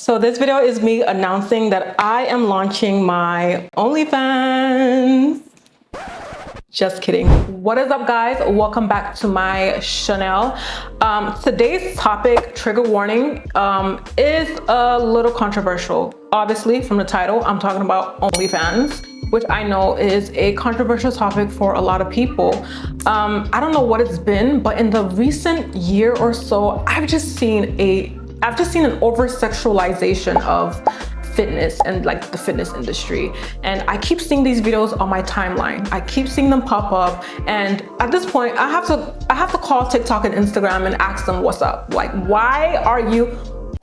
So this video is me announcing that I am launching my OnlyFans. Just kidding. What is up, guys? Welcome back to my channel. Today's topic, trigger warning, is a little controversial. Obviously, from the title, I'm talking about OnlyFans, which I know is a controversial topic for a lot of people. I don't know what it's been, but in the recent year or so, I've just seen an over-sexualization of fitness and like the fitness industry. And I keep seeing these videos on my timeline. I keep seeing them pop up. And at this point, I have to call TikTok and Instagram and ask them what's up. Like,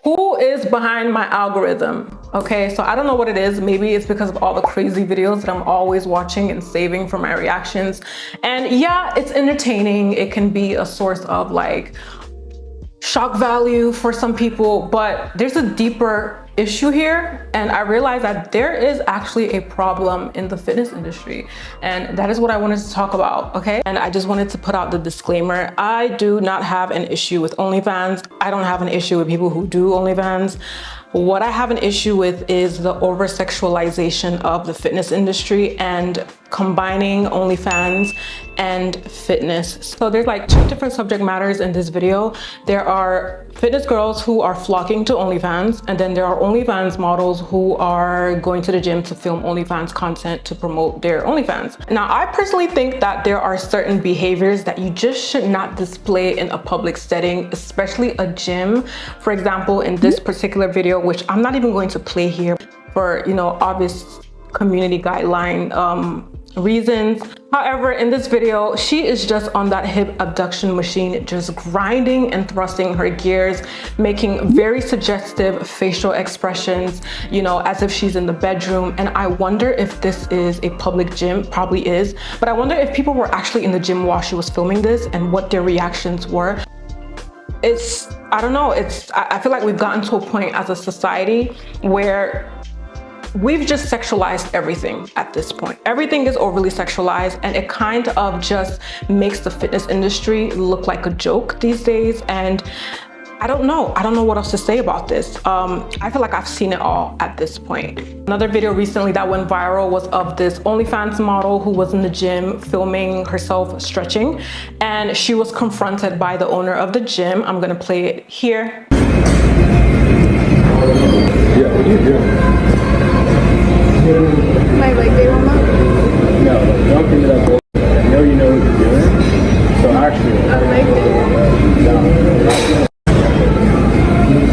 who is behind my algorithm? Okay, so I don't know what it is. Maybe it's because of all the crazy videos that I'm always watching and saving for my reactions. And yeah, it's entertaining. It can be a source of like shock value for some people, but there's a deeper issue here, and I realized that there is actually a problem in the fitness industry, and that is what I wanted to talk about. Okay, and I just wanted to put out the disclaimer: I do not have an issue with OnlyFans. I don't have an issue with people who do OnlyFans. What I have an issue with is the over-sexualization of the fitness industry and combining OnlyFans and fitness. So there's like two different subject matters in this video. There are fitness girls who are flocking to OnlyFans, and then there are OnlyFans models who are going to the gym to film OnlyFans content to promote their OnlyFans. Now, I personally think that there are certain behaviors that you just should not display in a public setting, especially a gym. For example, in this particular video, which I'm not even going to play here for, obvious community guideline reasons. However, in this video, she is just on that hip abduction machine, just grinding and thrusting her gears, making very suggestive facial expressions, as if she's in the bedroom. And I wonder if this is a public gym. Probably is, but I wonder if people were actually in the gym while she was filming this and what their reactions were. I don't know, I feel like we've gotten to a point as a society where we've just sexualized everything at this point. Everything is overly sexualized, and it kind of just makes the fitness industry look like a joke these days. And I don't know what else to say about this. I feel like I've seen it all at this point. Another video recently that went viral was of this OnlyFans model who was in the gym filming herself stretching, and she was confronted by the owner of the gym. I'm gonna play it here. Yeah, what are you doing? My leg day warm up? No, don't give me that bullshit. I know you know what you're doing. So actually, A leg day warm up? No.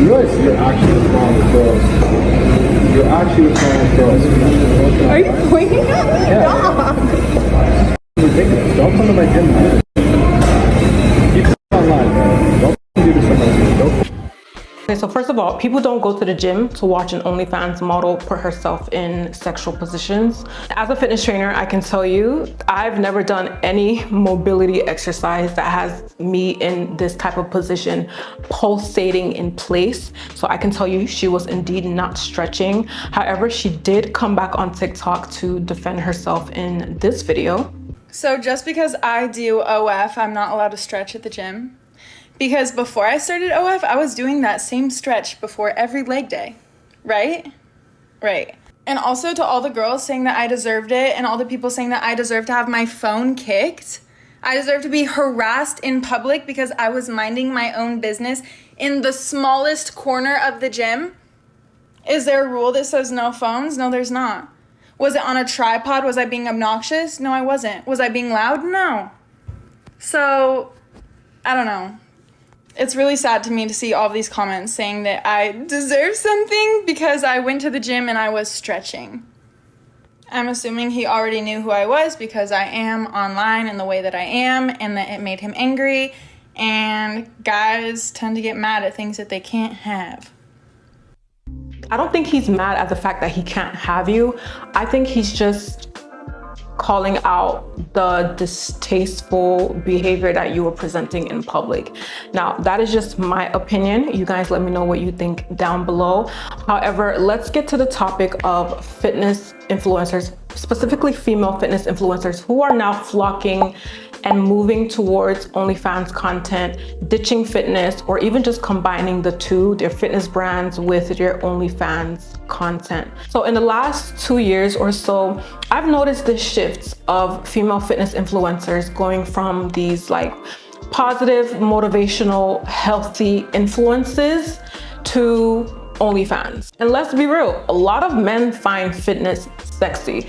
You realize you're actually wrong with girls. You're actually wrong with girls. Are you pointing at me? Yeah. Stop. Ridiculous. Don't come to my gym, man. You can online, man. Don't do this to my gym. Okay, so first of all, people don't go to the gym to watch an OnlyFans model put herself in sexual positions. As a fitness trainer, I can tell you, I've never done any mobility exercise that has me in this type of position, pulsating in place. So I can tell you she was indeed not stretching. However, she did come back on TikTok to defend herself in this video. So just because I do OF, I'm not allowed to stretch at the gym? Because before I started OF, I was doing that same stretch before every leg day, right? Right. And also to all the girls saying that I deserved it, and all the people saying that I deserve to have my phone kicked, I deserve to be harassed in public because I was minding my own business in the smallest corner of the gym. Is there a rule that says no phones? No, there's not. Was it on a tripod? Was I being obnoxious? No, I wasn't. Was I being loud? No. So, I don't know. It's really sad to me to see all of these comments saying that I deserve something because I went to the gym and I was stretching. I'm assuming he already knew who I was because I am online in the way that I am, and that it made him angry. And guys tend to get mad at things that they can't have. I don't think he's mad at the fact that he can't have you. I think he's just calling out the distasteful behavior that you were presenting in public. Now, that is just my opinion. You guys let me know what you think down below. However, let's get to the topic of fitness influencers, specifically female fitness influencers, who are now flocking and moving towards OnlyFans content, ditching fitness, or even just combining the two, their fitness brands with their OnlyFans content. So in the last 2 years or so, I've noticed this shift of female fitness influencers going from these like positive, motivational, healthy influences to OnlyFans. And let's be real, a lot of men find fitness sexy.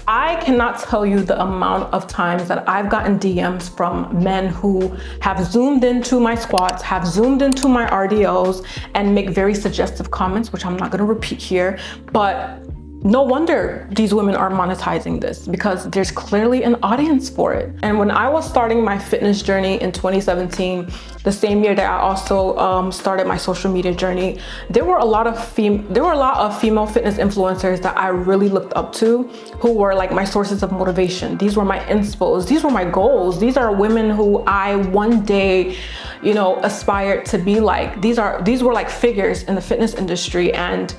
I cannot tell you the amount of times that I've gotten DMs from men who have zoomed into my squats, have zoomed into my RDLs, and make very suggestive comments, which I'm not gonna repeat here, but no wonder these women are monetizing this, because there's clearly an audience for it. And when I was starting my fitness journey in 2017, the same year that I also started my social media journey, there were a lot of female fitness influencers that I really looked up to, who were like my sources of motivation. These were my inspos. These were my goals. These are women who I one day, you know, aspired to be like. These were like figures in the fitness industry. And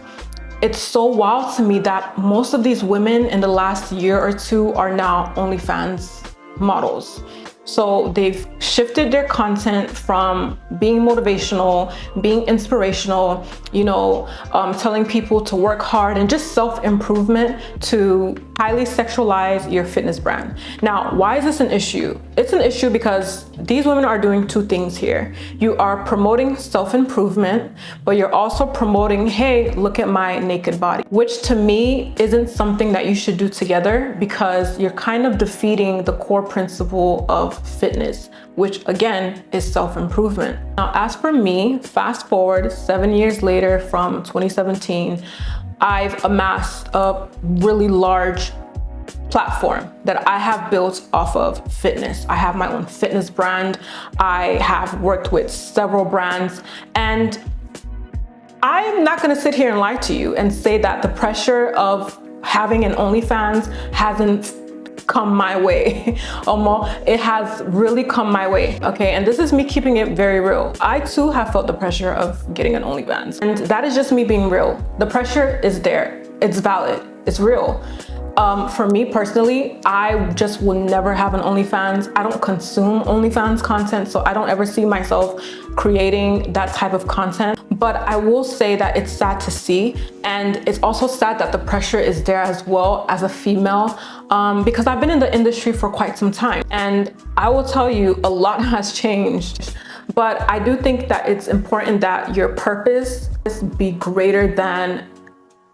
it's so wild to me that most of these women in the last year or two are now OnlyFans models. So they've shifted their content from being motivational, being inspirational, you know, telling people to work hard and just self-improvement, to highly sexualize your fitness brand. Now, why is this an issue? It's an issue because these women are doing two things here. You are promoting self-improvement, but you're also promoting, hey, look at my naked body, which to me isn't something that you should do together, because you're kind of defeating the core principle of fitness, which again is self-improvement. Now, as for me, fast forward 7 years later from 2017, I've amassed a really large platform that I have built off of fitness. I have my own fitness brand. I have worked with several brands, and I'm not gonna sit here and lie to you and say that the pressure of having an OnlyFans hasn't come my way. It has really come my way, okay? And this is me keeping it very real. I too have felt the pressure of getting an OnlyFans, and that is just me being real. The pressure is there, it's valid, it's real. For me personally, I just will never have an OnlyFans. I don't consume OnlyFans content, so I don't ever see myself creating that type of content. But I will say that it's sad to see, and it's also sad that the pressure is there as well as a female, because I've been in the industry for quite some time, and I will tell you, a lot has changed. But I do think that it's important that your purpose be greater than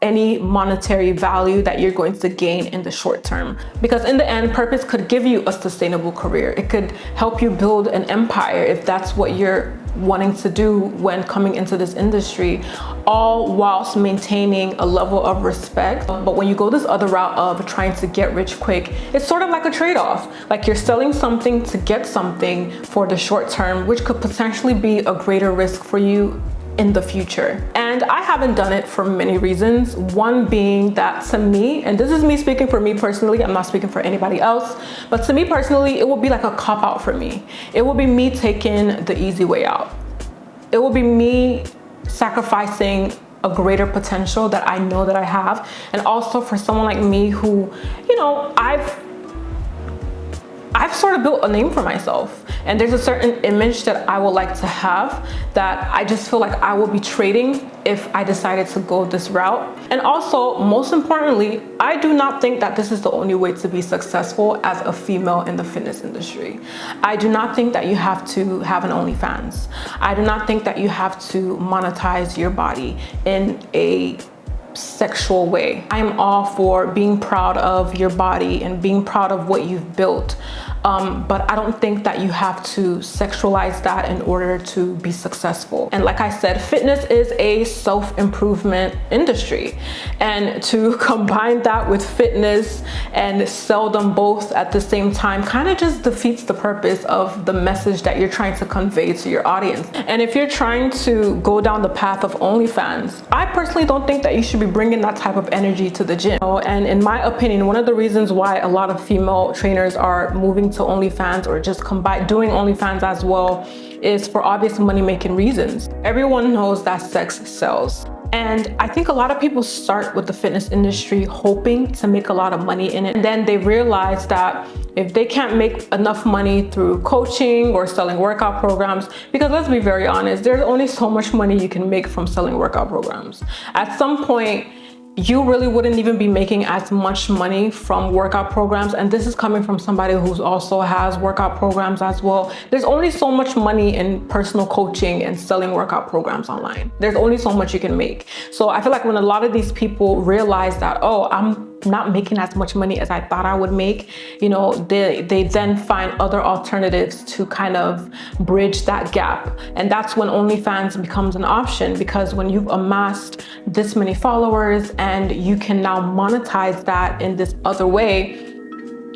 any monetary value that you're going to gain in the short term. Because in the end, purpose could give you a sustainable career. It could help you build an empire if that's what you're wanting to do when coming into this industry, all whilst maintaining a level of respect. But when you go this other route of trying to get rich quick, it's sort of like a trade-off. Like you're selling something to get something for the short term, which could potentially be a greater risk for you in the future. And I haven't done it for many reasons. One being that to me, and this is me speaking for me personally, I'm not speaking for anybody else, but to me personally, it will be like a cop-out for me. It will be me taking the easy way out. It will be me sacrificing a greater potential that I know that I have. And also for someone like me who, you know, I've sort of built a name for myself, and there's a certain image that I would like to have that I just feel like I will be trading if I decided to go this route. And also, most importantly, I do not think that this is the only way to be successful as a female in the fitness industry. I do not think that you have to have an OnlyFans. I do not think that you have to monetize your body in a sexual way. I am all for being proud of your body and being proud of what you've built. But I don't think that you have to sexualize that in order to be successful. And like I said, fitness is a self-improvement industry. And to combine that with fitness and sell them both at the same time kind of just defeats the purpose of the message that you're trying to convey to your audience. And if you're trying to go down the path of OnlyFans, I personally don't think that you should be bringing that type of energy to the gym. And in my opinion, one of the reasons why a lot of female trainers are moving to OnlyFans or just doing OnlyFans as well is for obvious money-making reasons. Everyone knows that sex sells. And I think a lot of people start with the fitness industry hoping to make a lot of money in it. And then they realize that, if they can't make enough money through coaching or selling workout programs, because let's be very honest, there's only so much money you can make from selling workout programs. At some point, you really wouldn't even be making as much money from workout programs. And this is coming from somebody who's also has workout programs as well. There's only so much money in personal coaching and selling workout programs online. There's only so much you can make. So I feel like when a lot of these people realize that, oh, I'm not making as much money as I thought I would make, you know, they then find other alternatives to kind of bridge that gap. And that's when OnlyFans becomes an option, because when you've amassed this many followers and you can now monetize that in this other way,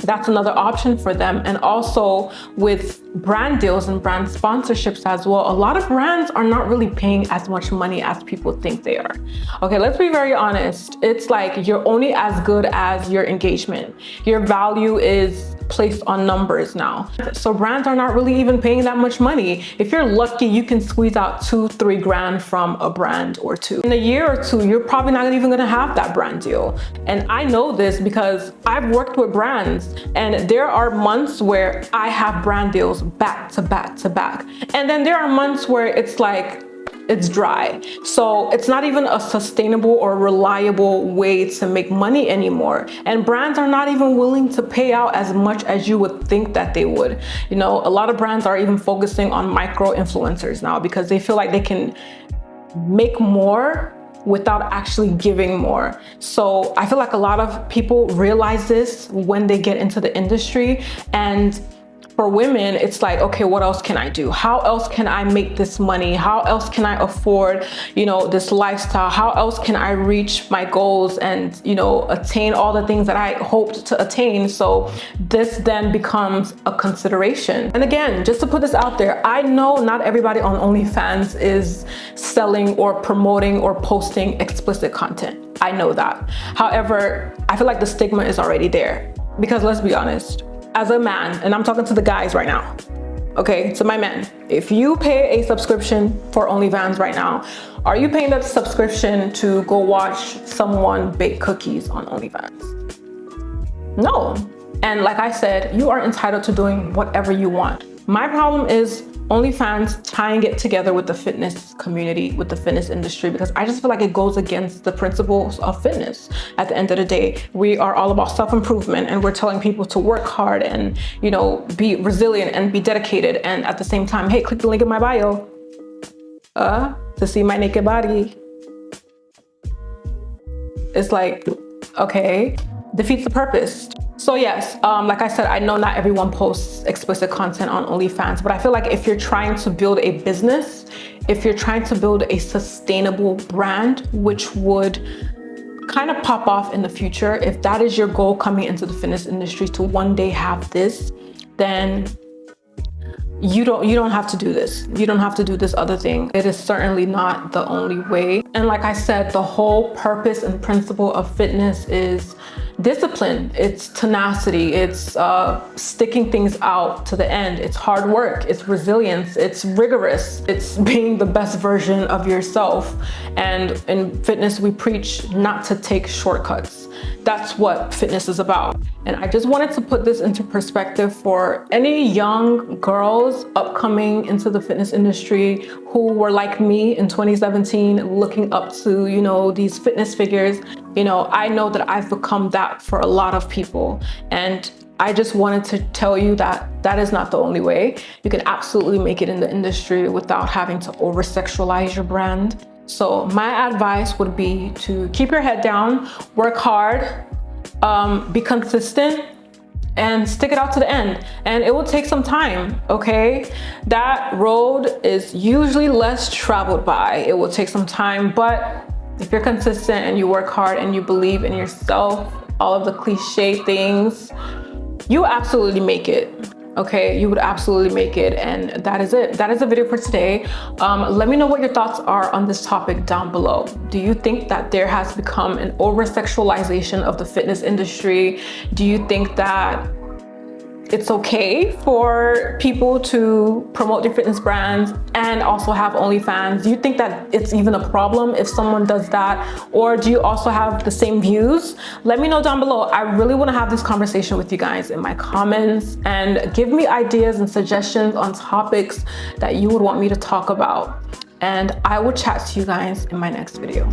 that's another option for them. And also with brand deals and brand sponsorships as well, a lot of brands are not really paying as much money as people think they are. Okay, let's be very honest. It's like you're only as good as your engagement. Your value is placed on numbers now. So brands are not really even paying that much money. If you're lucky, you can squeeze out $2-3 grand from a brand or two. In a year or two, you're probably not even gonna have that brand deal. And I know this because I've worked with brands, and there are months where I have brand deals back to back to back. And then there are months where it's like, it's dry. So it's not even a sustainable or reliable way to make money anymore. And brands are not even willing to pay out as much as you would think that they would. You know, a lot of brands are even focusing on micro influencers now because they feel like they can make more without actually giving more. So I feel like a lot of people realize this when they get into the industry. And for women, it's like, okay, what else can I do? How else can I make this money? How else can I afford, you know, this lifestyle? How else can I reach my goals and, you know, attain all the things that I hoped to attain? So this then becomes a consideration. And again, just to put this out there, I know not everybody on OnlyFans is selling or promoting or posting explicit content. I know that. However, I feel like the stigma is already there, because let's be honest, as a man, and I'm talking to the guys right now, okay, to my men, if you pay a subscription for OnlyFans right now, are you paying that subscription to go watch someone bake cookies on OnlyFans? No. And like I said, you are entitled to doing whatever you want. My problem is OnlyFans tying it together with the fitness community, with the fitness industry, because I just feel like it goes against the principles of fitness. At the end of the day, we are all about self-improvement, and we're telling people to work hard and, you know, be resilient and be dedicated. And at the same time, hey, click the link in my bio to see my naked body. It's like, okay, defeats the purpose. So yes, like I said, I know not everyone posts explicit content on OnlyFans, but I feel like if you're trying to build a business, if you're trying to build a sustainable brand, which would kind of pop off in the future, if that is your goal coming into the fitness industry, to one day have this, then you don't have to do this. You don't have to do this other thing. It is certainly not the only way. And like I said, the whole purpose and principle of fitness is discipline, it's tenacity, it's sticking things out to the end, it's hard work, it's resilience, it's rigorous, it's being the best version of yourself. And in fitness, we preach not to take shortcuts. That's what fitness is about. And I just wanted to put this into perspective for any young girls upcoming into the fitness industry who were like me in 2017, looking up to, you know, these fitness figures. You know, I know that I've become that for a lot of people. And I just wanted to tell you that that is not the only way. You can absolutely make it in the industry without having to over-sexualize your brand. So my advice would be to keep your head down, work hard, be consistent, and stick it out to the end. And it will take some time, okay? That road is usually less traveled by. It will take some time, but if you're consistent and you work hard and you believe in yourself, all of the cliche things, you absolutely make it. Okay, you would absolutely make it. And that is it. That is the video for today. Let me know what your thoughts are on this topic down below. Do you think that there has become an over-sexualization of the fitness industry? Do you think that it's okay for people to promote their fitness brands and also have OnlyFans? Do you think that it's even a problem if someone does that? Or do you also have the same views? Let me know down below. I really want to have this conversation with you guys in my comments, and give me ideas and suggestions on topics that you would want me to talk about. And I will chat to you guys in my next video.